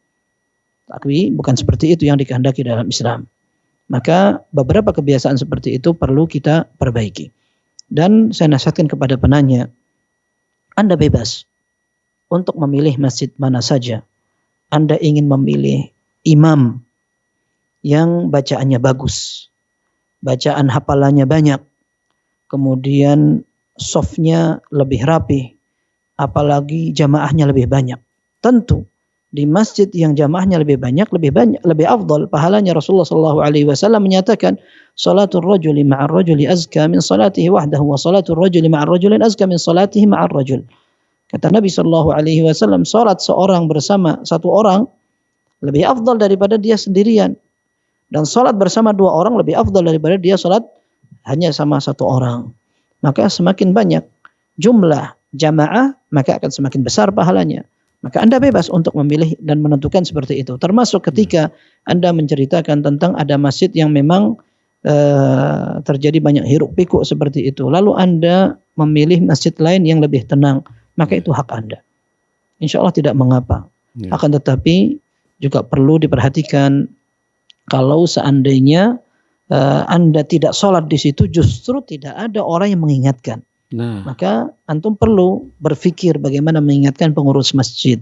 Tapi bukan seperti itu yang dikehendaki dalam Islam. Maka beberapa kebiasaan seperti itu perlu kita perbaiki. Dan saya nasihatkan kepada penanya, Anda bebas untuk memilih masjid mana saja. Anda ingin memilih imam yang bacaannya bagus, bacaan hafalannya banyak, kemudian softnya lebih rapi, apalagi jamaahnya lebih banyak. Tentu di masjid yang jamaahnya lebih banyak, lebih afdal pahalanya. Rasulullah SAW menyatakan, salatul rajuli ma'ar rajuli azka min salatihi wahdahu, wa salatul rajuli ma'ar rajulin azka min salatihi ma'ar rajul. Kata Nabi SAW, salat seorang bersama satu orang lebih afdal daripada dia sendirian, dan salat bersama 2 orang lebih afdal daripada dia salat hanya sama 1 orang. Maka semakin banyak jumlah jamaah, maka akan semakin besar pahalanya. Maka Anda bebas untuk memilih dan menentukan seperti itu. Termasuk ketika Anda menceritakan tentang ada masjid yang memang terjadi banyak hiruk pikuk seperti itu, lalu Anda memilih masjid lain yang lebih tenang, maka itu hak Anda. Insya Allah tidak mengapa. Akan tetapi juga perlu diperhatikan, kalau seandainya Anda tidak sholat di situ, justru tidak ada orang yang mengingatkan. Maka antum perlu berpikir bagaimana mengingatkan pengurus masjid.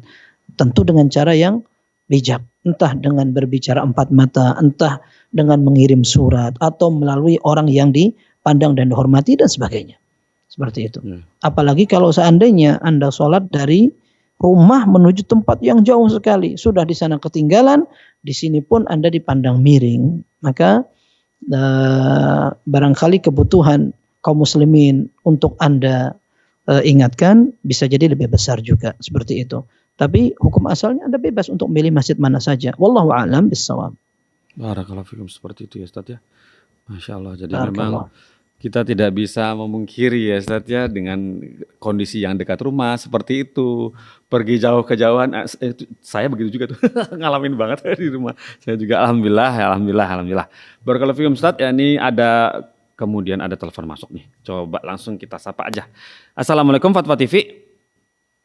Tentu dengan cara yang bijak. Entah dengan berbicara 4 mata, entah dengan mengirim surat, atau melalui orang yang dipandang dan dihormati dan sebagainya. Seperti itu. Apalagi kalau seandainya Anda sholat dari rumah menuju tempat yang jauh sekali. Sudah di sana ketinggalan, di sini pun Anda dipandang miring. Maka barangkali kebutuhan kaum muslimin untuk Anda ingatkan bisa jadi lebih besar juga seperti itu. Tapi hukum asalnya Anda bebas untuk memilih masjid mana saja. Wallahu a'lam bissawab. Barakallahu fikum, seperti itu ya Ustaz ya. Masya Allah. Jadi Barakallah. memang kita tidak bisa memungkiri ya Ustaz ya, dengan kondisi yang dekat rumah seperti itu. Pergi jauh kejauhan, saya begitu juga tuh ngalamin banget di rumah. Saya juga alhamdulillah. Barakallahu fikum Ustaz, ya ini kemudian ada telepon masuk nih. Coba langsung kita sapa aja. Assalamualaikum Fatwa TV.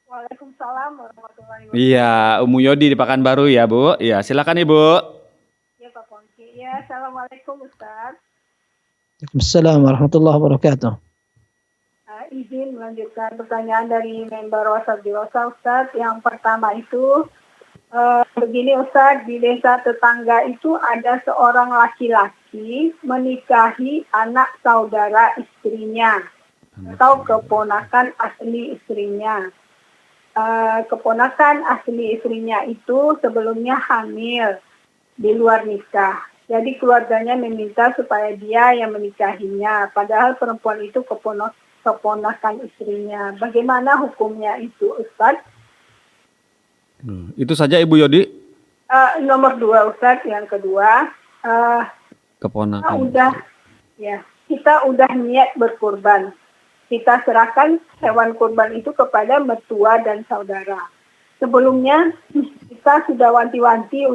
Waalaikumsalam warahmatullahi wabarakatuh. Iya, Umu Yodi di Pekanbaru ya Bu. Iya, silakan Ibu. Ya Pak Pongki. Ya, Assalamualaikum Ustaz. Waalaikumsalam warahmatullahi wabarakatuh. Izin melanjutkan pertanyaan dari member WhatsApp di Ustaz. Yang pertama itu begini Ustaz, di desa tetangga itu ada seorang laki-laki menikahi anak saudara istrinya atau keponakan asli istrinya. Keponakan asli istrinya itu sebelumnya hamil di luar nikah. Jadi keluarganya meminta supaya dia yang menikahinya, padahal perempuan itu keponakan istrinya. Bagaimana hukumnya itu Ustaz? Itu saja Ibu Yodi. Nomor 2 Ustaz, yang kedua, Keponakan. kita udah niat berkurban. Kita serahkan hewan kurban itu kepada mertua dan saudara. Sebelumnya kita sudah wanti-wanti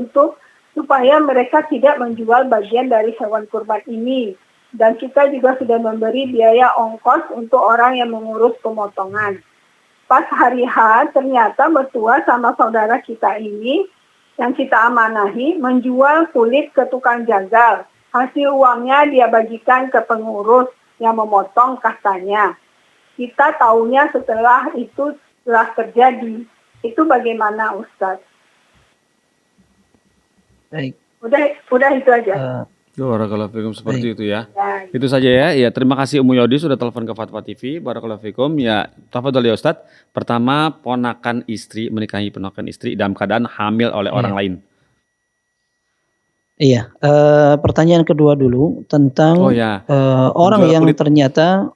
supaya mereka tidak menjual bagian dari hewan kurban ini. Dan kita juga sudah memberi biaya ongkos untuk orang yang mengurus pemotongan. Pas hari H, ternyata mertua sama saudara kita ini yang kita amanahi menjual kulit ke tukang jagal. Hasil uangnya dia bagikan ke pengurus yang memotong katanya. Kita tahunya setelah itu telah terjadi. Itu bagaimana Ustaz? Baik. Udah itu aja. Barakallahu fikum, seperti Baik. itu ya. Ya, Itu saja ya. Ya, terima kasih Umu Yodi sudah telepon ke Fatwa TV. Barakallahu fikum. Ya, tafadhol ya Ustaz. Pertama, menikahi ponakan istri dalam keadaan hamil oleh orang lain. Iya, pertanyaan kedua dulu tentang Oh ya. orang Menjual yang kulit. ternyata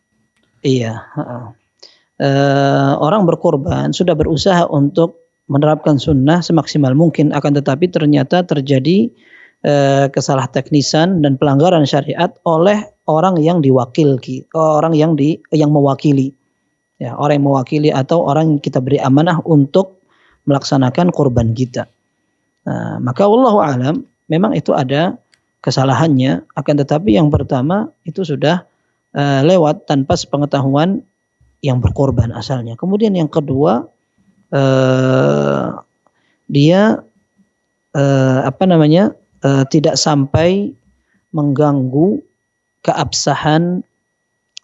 orang berkorban sudah berusaha untuk menerapkan sunnah semaksimal mungkin, akan tetapi ternyata terjadi kesalah teknisan dan pelanggaran syariat oleh orang yang diwakili, orang yang mewakili, ya, orang yang mewakili atau orang yang kita beri amanah untuk melaksanakan kurban kita. Maka wallahu alam, memang itu ada kesalahannya, akan tetapi yang pertama itu sudah lewat tanpa sepengetahuan yang berkorban asalnya. Kemudian yang kedua, dia tidak sampai mengganggu keabsahan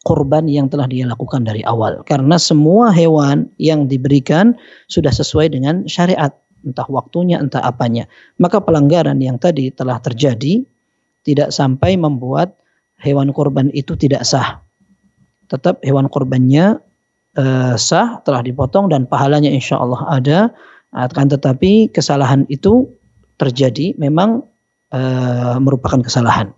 kurban yang telah dia lakukan dari awal, karena semua hewan yang diberikan sudah sesuai dengan syariat, entah waktunya entah apanya. Maka pelanggaran yang tadi telah terjadi tidak sampai membuat hewan kurban itu tidak sah. Tetap hewan kurbannya sah, telah dipotong dan pahalanya insya Allah ada. Akan tetapi kesalahan itu terjadi memang merupakan kesalahan.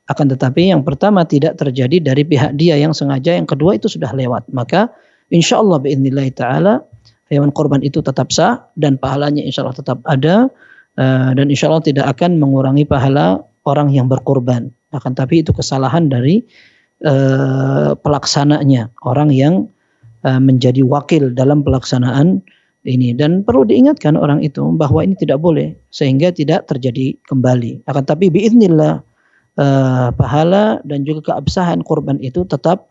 Akan tetapi yang pertama tidak terjadi dari pihak dia yang sengaja, yang kedua itu sudah lewat. Maka insya Allah bi'idznillah ta'ala hewan kurban itu tetap sah dan pahalanya insya Allah tetap ada, dan insya Allah tidak akan mengurangi pahala orang yang berkurban. Akan tapi itu kesalahan dari pelaksananya, orang yang menjadi wakil dalam pelaksanaan ini. Dan perlu diingatkan orang itu bahwa ini tidak boleh sehingga tidak terjadi kembali. Akan tapi biiznillah pahala dan juga keabsahan kurban itu tetap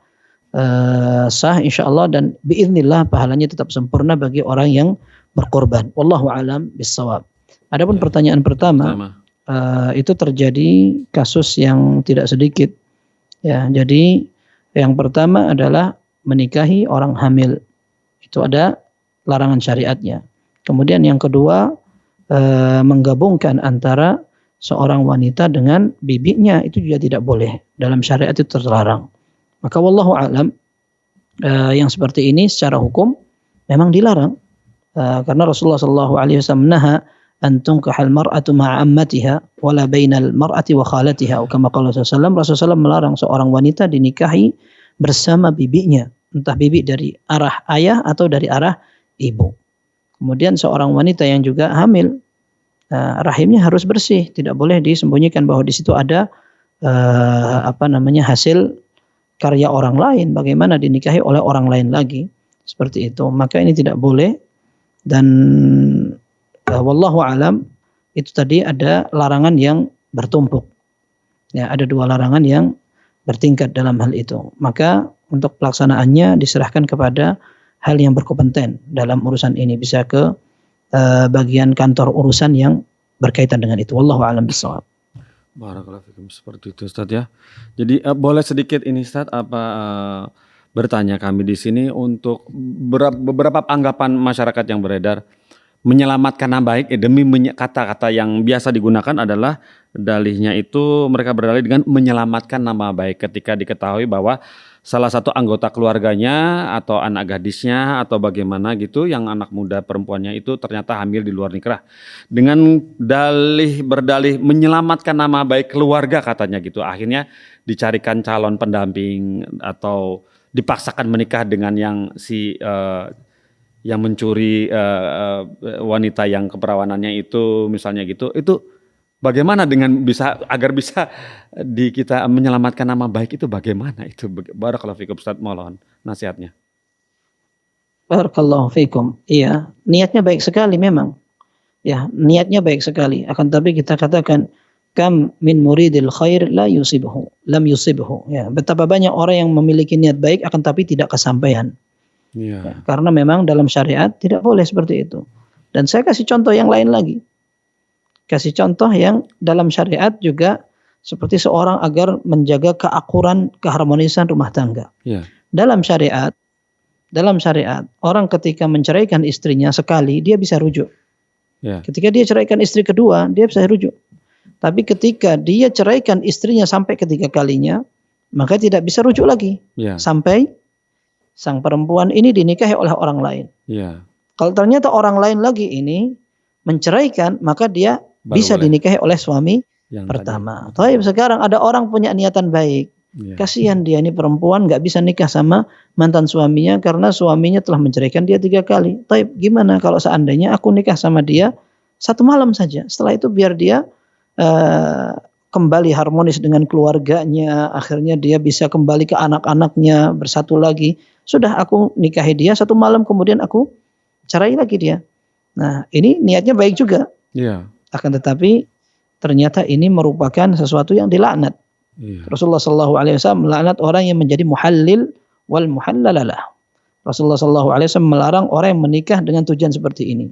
sah insyaallah, dan biiznillah pahalanya tetap sempurna bagi orang yang berkorban. Wallahu alam bissawab. Adapun pertanyaan pertama, itu terjadi kasus yang tidak sedikit. Ya, jadi yang pertama adalah menikahi orang hamil. Itu ada larangan syariatnya. Kemudian yang kedua, menggabungkan antara seorang wanita dengan bibinya, itu juga tidak boleh. Dalam syariat itu terlarang. Maka wallahu alam, yang seperti ini secara hukum memang dilarang. Karena Rasulullah sallallahu alaihi wasallam naha an tunkahal mar'atu ma'a ammatiha wala bainal mar'ati wa khalatiha. Kama qala Rasulullah SAW melarang seorang wanita dinikahi bersama bibinya, entah bibi dari arah ayah atau dari arah ibu. Kemudian seorang wanita yang juga hamil, rahimnya harus bersih, tidak boleh disembunyikan bahwa di situ ada hasil karya orang lain. Bagaimana dinikahi oleh orang lain lagi, seperti itu. Maka ini tidak boleh. Dan wallahu alam, itu tadi ada larangan yang bertumpuk. Ya, ada 2 larangan yang bertingkat dalam hal itu. Maka untuk pelaksanaannya diserahkan kepada hal yang berkompeten dalam urusan ini, bisa ke bagian kantor urusan yang berkaitan dengan itu. Wallahu a'lam bishawab. Barakallahu fikum, seperti itu Ustaz ya. Jadi boleh sedikit ini Ustaz bertanya kami di sini untuk beberapa anggapan masyarakat yang beredar menyelamatkan nama baik demi kata-kata yang biasa digunakan adalah dalihnya itu mereka berdalih dengan menyelamatkan nama baik ketika diketahui bahwa salah satu anggota keluarganya atau anak gadisnya atau bagaimana gitu yang anak muda perempuannya itu ternyata hamil di luar nikah, dengan berdalih menyelamatkan nama baik keluarga katanya gitu, akhirnya dicarikan calon pendamping atau dipaksakan menikah dengan yang yang mencuri wanita yang keperawanannya itu misalnya gitu. Itu bagaimana dengan agar bisa kita menyelamatkan nama baik itu, bagaimana itu? Barakallahu fikum Ustaz, mohon nasihatnya. Barakallahu fikum. Iya, niatnya baik sekali memang. Ya, niatnya baik sekali. Akan tapi kita katakan kam min muridil khair lam yusibhu. Ya, betapa banyak orang yang memiliki niat baik akan tapi tidak kesampaian. Ya, karena memang dalam syariat tidak boleh seperti itu. Dan saya kasih contoh yang lain lagi. Kasih contoh yang dalam syariat juga seperti seorang agar menjaga keakuran, keharmonisan rumah tangga. Ya. Dalam syariat orang ketika menceraikan istrinya sekali dia bisa rujuk. Ya. Ketika dia ceraikan istri kedua dia bisa rujuk. Tapi ketika dia ceraikan istrinya sampai ketiga kalinya, maka tidak bisa rujuk lagi. Ya. Sampai sang perempuan ini dinikahi oleh orang lain. Ya. Kalau ternyata orang lain lagi ini menceraikan, maka dia bisa dinikahi oleh suami yang pertama. Tapi sekarang ada orang punya niatan baik. Ya. Kasihan dia ini perempuan nggak bisa nikah sama mantan suaminya karena suaminya telah menceraikan dia 3 kali. Tapi gimana kalau seandainya aku nikah sama dia 1 malam saja. Setelah itu biar dia kembali harmonis dengan keluarganya, akhirnya dia bisa kembali ke anak-anaknya, bersatu lagi. Sudah aku nikahi dia 1 malam, kemudian aku cerai lagi dia. Nah, ini niatnya baik juga. Iya. Akan tetapi ternyata ini merupakan sesuatu yang dilaknat. Iya. Rasulullah SAW melaknat orang yang menjadi muhallil wal muhallalalah. Rasulullah SAW melarang orang yang menikah dengan tujuan seperti ini.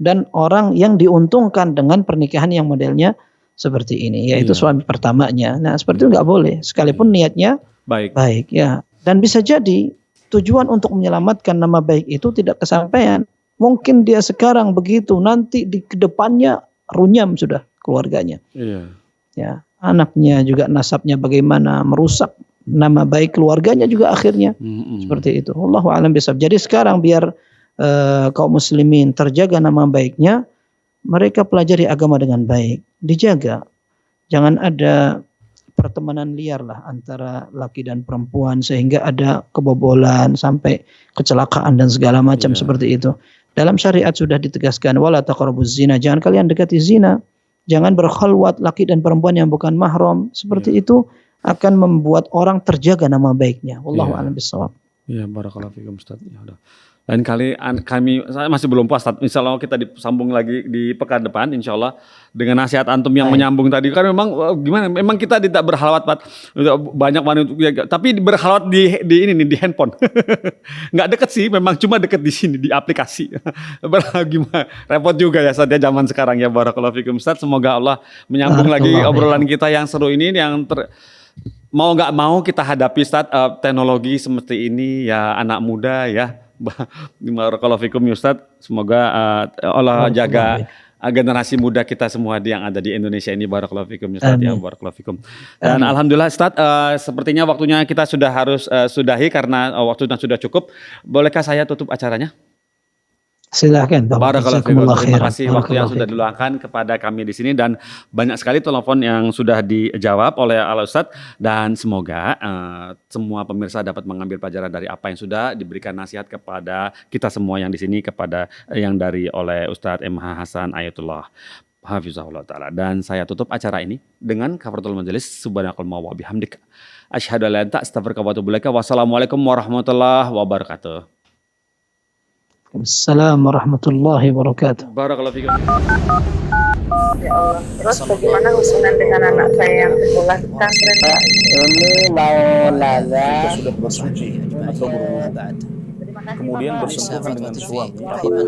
Dan orang yang diuntungkan dengan pernikahan yang modelnya seperti ini, yaitu suami pertamanya. Nah, seperti itu nggak boleh, sekalipun niatnya baik ya. Dan bisa jadi tujuan untuk menyelamatkan nama baik itu tidak kesampaian. Mungkin dia sekarang begitu, nanti di kedepannya runyam sudah keluarganya. Iya. Ya, anaknya juga nasabnya bagaimana, merusak nama baik keluarganya juga akhirnya. Seperti itu. Wallahu a'lam bishawab. Jadi sekarang biar kaum muslimin terjaga nama baiknya, mereka pelajari agama dengan baik, dijaga. Jangan ada pertemanan liar lah antara laki dan perempuan sehingga ada kebobolan sampai kecelakaan dan segala macam seperti itu. Dalam syariat sudah ditegaskan wala taqrabuz zina, jangan kalian dekati zina. Jangan berkhalwat laki dan perempuan yang bukan mahram. Seperti itu akan membuat orang terjaga nama baiknya. Wallahu a'lam bishawab. Iya, barakallahu fikum Ustaz. Ya udah. Lain kali saya masih belum puas. Insyaallah kita disambung lagi di pekan depan insyaallah dengan nasihat antum yang menyambung tadi. Kan memang gimana? Memang kita tidak berhalawat banyak wanita, tapi berhalawat di ini nih, di handphone. Nggak deket sih, memang cuma deket di sini di aplikasi. Gimana? Repot juga ya saatnya zaman sekarang ya. Barakallahu fikum Ustaz. Semoga Allah menyambung lagi obrolan kita yang seru ini yang mau nggak mau kita hadapi Ustaz, teknologi seperti ini ya, anak muda ya. Barakallahu fikum Ustaz. Semoga Allah jaga generasi muda kita semua yang ada di Indonesia ini. Barakallahu fikum Ustaz. Ya, barakallahu fikum. Dan alhamdulillah Ustaz, sepertinya waktunya kita sudah harus sudahi karena waktunya sudah cukup. Bolehkah saya tutup acaranya? Silahkan. Barakallahu fikum. Jazakumullah Terima khairan. kasih waktu yang Barakallahu sudah fikum. diluangkan kepada kami di sini dan banyak sekali telepon yang sudah dijawab oleh Al Ustadz dan semoga semua pemirsa dapat mengambil pelajaran dari apa yang sudah diberikan nasihat kepada kita semua yang di sini kepada yang dari oleh Ustadz MH Hasan Ayatullah Hafizahullah Ta'ala. Dan saya tutup acara ini dengan kafaratul majelis. Subhanakallahumma wa bihamdik asyhadu an la ilaha illa anta astaghfiruka wa atubu ilaik. Wassalamualaikum warahmatullahi wabarakatuh. Assalamualaikum warahmatullahi wabarakatuh. Barakallahu fikum. Ya Allah. Terus bagaimana hubungan dengan anak saya yang sekolah di pesantren? Ini mau nanya. Jika sudah bersuci atau berwudu, Terima kasih kemudian Bapak. bersentuhan dengan suami, apakah